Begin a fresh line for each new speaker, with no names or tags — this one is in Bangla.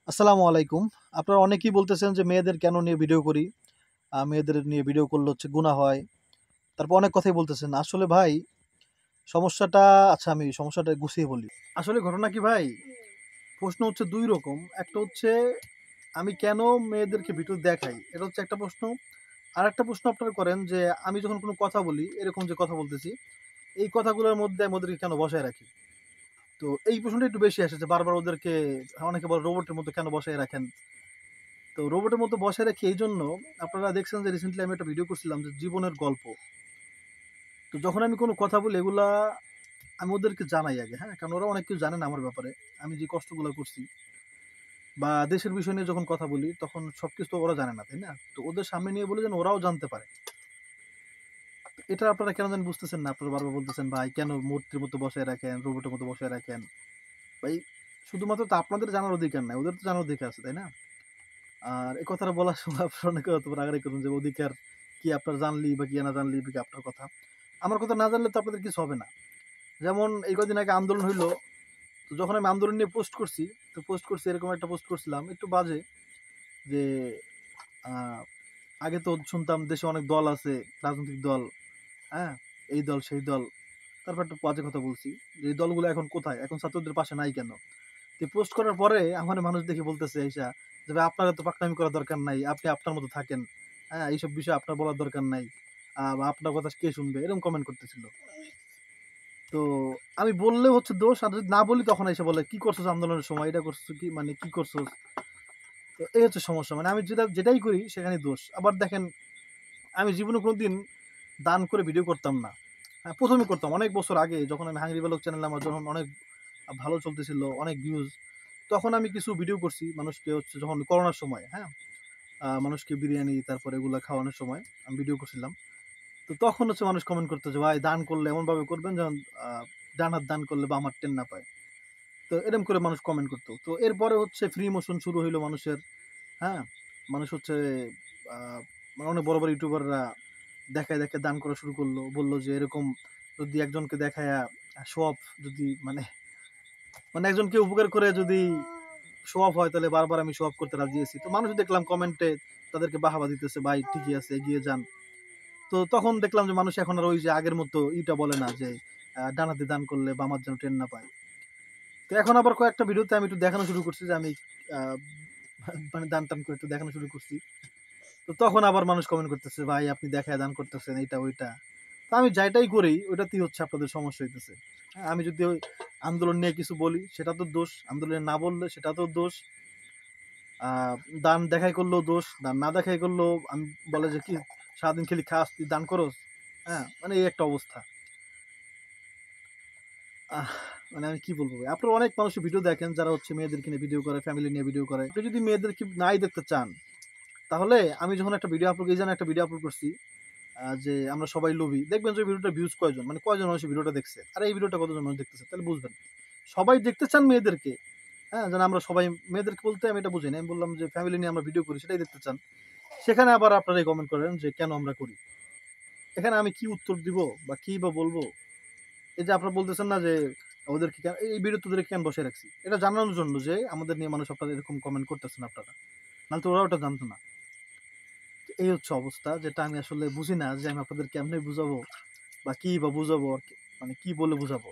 আসসালামু আলাইকুম। আপনারা অনেকেই বলতেছেন যে মেয়েদের কেন নিয়ে ভিডিও করি? মেয়েদের নিয়ে ভিডিও করলে হচ্ছে গুনাহ হয়। তারপর অনেক কথাই বলতেছেন। আসলে ভাই সমস্যাটা আমি সমস্যাটা গুছিয়ে বলি। আসলে ঘটনা কি ভাই? প্রশ্ন হচ্ছে ২ রকম। একটা হচ্ছে আমি কেন মেয়েদেরকে ভিডিও দেখাই? এটা হচ্ছে একটা প্রশ্ন। আরেকটা প্রশ্ন আপনারা করেন যে আমি যখন কোনো কথা বলি, এরকম যে কথা বলতেছি, এই কথাগুলোর মধ্যে আমি ওদেরকে কেন বসায় রাখি? তো এই প্রশ্নটা একটু বেশি আসে যে বারবার ওদেরকে অনেকে বলে রোবটের মতো কেন বসায় রাখেন? তো রোবটের মতো বসায় রাখি এইজন্য, আপনারা দেখছেন যে রিসেন্টলি আমি একটা ভিডিও করছিলাম যে জীবনের গল্প। তো যখন আমি কোনো কথা বলি এগুলা আমি ওদেরকে জানাই আগে, হ্যাঁ? কারণ ওরা অনেক কিছু জানে না আমার ব্যাপারে। আমি যে কষ্টগুলো করছি বা দেশের বিষয় নিয়ে যখন কথা বলি তখন সবকিছু তো ওরা জানে না, তাই না? তো ওদের সামনে নিয়ে বলি যেন ওরাও জানতে পারে। এটা আপনারা কেন জানি বুঝতেছেন না। আপনারা বারবার বলতেছেন, "ভাই কেন মূর্তির মতো বসায় রাখেন, রোবটের মতো বসায় রাখেন?" ভাই শুধুমাত্র তো আপনাদের জানার অধিকার নাই, ওদের তো জানার অধিকার আছে, তাই না? আর এই কথাটা বলার সময় আপনারা অনেকে হয়তো রাগারাগি করবেন যে অধিকার কি আপনার জানলি বা কি না জানলি বা কি আপনার কথা। আমার কথা না জানলে তো আপনাদের কিছু হবে না। যেমন এই কদিন আগে আন্দোলন হইলো, তো যখন আমি আন্দোলন নিয়ে পোস্ট করছি, তো পোস্ট করছি এরকম একটা পোস্ট করছিলাম একটু বাজে যে আ আগে তো শুনতাম দেশে অনেক দল আছে, রাজনৈতিক দল, হ্যাঁ? এই দল সেই দল। তারপর একটা বাজে কথা বলছি যে এই দলগুলো এখন কোথায়? এখন ছাত্রদের পাশে নাই কেন? তো পোস্ট করার পরে আমার মানুষ দেখে বলতেছে আইসা যে, "ভাই আপনার এত পাকনামি করার দরকার নাই। আপনি আপনার মতো থাকেন। হ্যাঁ? এইসব বিষয় আপনার বলার দরকার নাই। বা আপনার কথা কে শুনবে?" এরকম কমেন্ট করতেছিল। তো আমি বললেও হচ্ছে দোষ, আর যদি না বলি তখন এসে বলে, "কি করছস আন্দোলনের সময়? এটা করছস কি মানে কি করছস?" তো এই হচ্ছে সমস্যা। মানে আমি যেটাই করি সেখানেই দোষ। আবার দেখেন আমি জীবনে কোনোদিন দান করে ভিডিও করতাম না। হ্যাঁ, ১ম এ করতাম অনেক বছর আগে যখন আমি হাংরি বালক চ্যানেল আমার যখন অনেক ভালো চলতেছিল, অনেক ভিউজ। তখন আমি কিছু ভিডিও করছি মানুষকে হচ্ছে যখন করোনার সময়, হ্যাঁ? মানুষকে বিরিয়ানি তারপরে এগুলা খাওয়ানোর সময় আমি ভিডিও করছিলাম। তো তখন হচ্ছে মানুষ কমেন্ট করতো যে, "ভাই দান করলে এমনভাবে করবেন যেন আ ডান হাত দান করলে বাম হাত টের না পায়।" তো এরকম করে মানুষ কমেন্ট করতো। তো এরপরে হচ্ছে ফ্রি মোশন শুরু হইলো মানুষের, হ্যাঁ? মানুষ হচ্ছে আ মানে অনেক বড়, বড় ইউটিউবাররা দেখায় দান করা শুরু করলো। বলল যে এরকম যদি একজনকে দেখায়া শো অফ যদি মানে একজনকে উপকার করে যদি শো অফ হয় তাহলে বারবার আমি শো অফ করতে রাজি আছি। তো মানুষ দেখলাম কমেন্টে তাদেরকে বাহাবা দিতেছে, "ভাই ঠিকই আছে, এগিয়ে যান।" তো তখন দেখলাম যে মানুষ এখন আর ওই যে আগের মতো বলে না যে ডান হাতে দান করলে বাম হাত যেন টের না পায়। তো এখন আবার কয়েকটা ভিডিওতে আমি একটু দেখানো শুরু করছি যে আমি আ মানে দান-টান করে একটু দেখানো শুরু করছি। তো তখন আবার মানুষ কমেন্ট করতেছে, "ভাই আপনি দেখায় দান করতেছেন এইটা ওইটা।" তো আমি যাইটাই করি ওইটাতেই হচ্ছে আপনাদের সমস্যা হইতেছে। হ্যাঁ, আমি যদি ওই আন্দোলন নিয়ে কিছু বলি সেটা তো দোষ। আন্দোলনে না বললে সেটাতেও দোষ। আ দান দেখাই করলেও দোষ। দান না দেখাই করলেও বলে যে, "কি সারাদিন খালি খাস, তুই দান করস?" হ্যাঁ? মানে এই একটা অবস্থা। আহ মানে আমি কি বলবো ভাই? আপনারা অনেক মানুষের ভিডিও দেখেন যারা হচ্ছে মেয়েদেরকে নিয়ে ভিডিও করে, ফ্যামিলি নিয়ে ভিডিও করে। আপনি যদি মেয়েদেরকে নাই দেখতে চান, তাহলে আমি যখন একটা ভিডিও আপলোড এই যেন একটা ভিডিও আপলোড করছি যে আমরা সবাই লোভী। দেখবেন যে ভিডিওটার ভিউজ কয়জন? মানে কয়জন মানুষ এই ভিডিওটা দেখছে? আর এই ভিডিওটা কতজন মানুষ দেখতেছে? তাহলে বুঝবেন। সবাই দেখতে চান মেয়েদেরকে। হ্যাঁ? যেন আমরা সবাই মেয়েদেরকে বলতে আমি এটা বুঝি না। আমি বললাম যে ফ্যামিলি নিয়ে আমরা ভিডিও করি সেটাই দেখতে চান। সেখানে আবার আপনারা এই কমেন্ট করেন যে কেন আমরা করি? এখানে আমি কি উত্তর দিব বা কি বা বলবো? এই যে আপনারা বলতেছেন না যে ওদেরকে এই ভিডিওতে ওদেরকে কেন বসায় রাখছি? এটা জানানোর জন্য যে আমাদের নিয়ে মানুষ আপনারা এরকম কমেন্ট করতেছেন আপনারা। নাহলে তো ওরা ওটা জানতো না। তো এই হচ্ছে অবস্থা যেটা আমি আসলে বুঝি না যে আমি আপনাদের কেমনে বুঝাবো বা কি বা বুঝাবো আরকি। মানে কি বলে বুঝাবো?